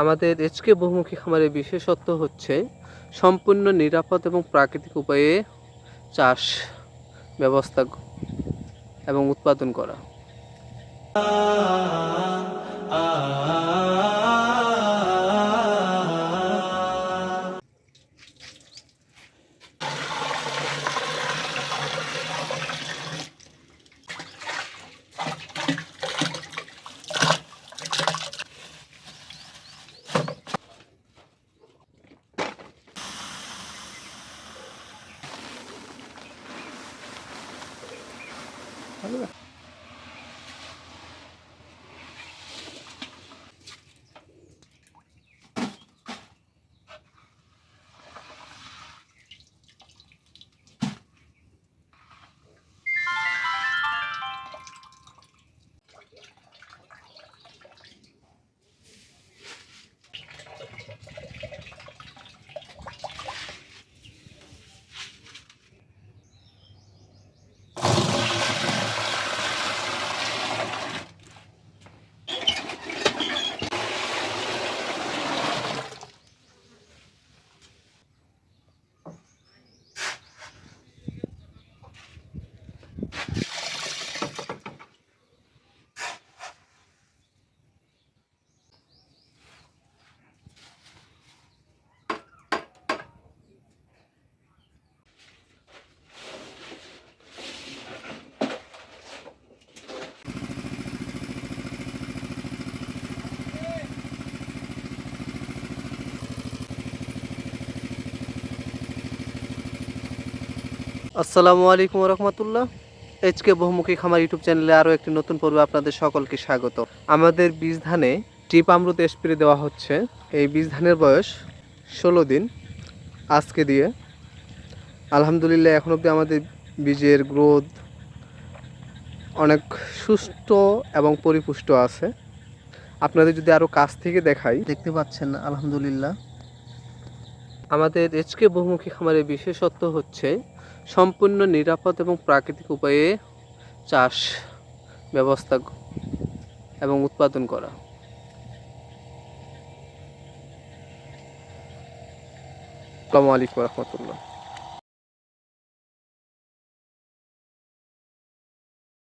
আমাদের এইচকে বহুমুখী খামারের বিশেষত্ব হচ্ছে সম্পূর্ণ নিরাপদ এবং প্রাকৃতিক উপায়ে চাষ ব্যবস্থা এবং উৎপাদন করা। আসসালামু আলাইকুম রহমতুল্লাহ। এইচকে বহুমুখী খামার ইউটিউব চ্যানেলে আরও একটি নতুন পর্বে আপনাদের সকলকে স্বাগত। আমাদের বীজ ধানে ট্রিপ আমরুদ স্প্রে দেওয়া হচ্ছে। এই বীজ ধানের বয়স 16 দিন আজকে দিয়ে। আলহামদুলিল্লাহ এখন অবধি আমাদের বীজের গ্রোথ অনেক সুস্থ এবং পরিপুষ্ট আছে। আপনাদের যদি আরও কাছ থেকে দেখাই, দেখতে পাচ্ছেন আলহামদুলিল্লাহ। আমাদের এইচকে বহুমুখী খামারের বিশেষত্ব হচ্ছে সম্পূর্ণ নিরাপদ এবং প্রাকৃতিক উপায়ে চাষ ব্যবস্থা এবং উৎপাদন করা। আসসালামু আলাইকুম রহমতুল্লাহ।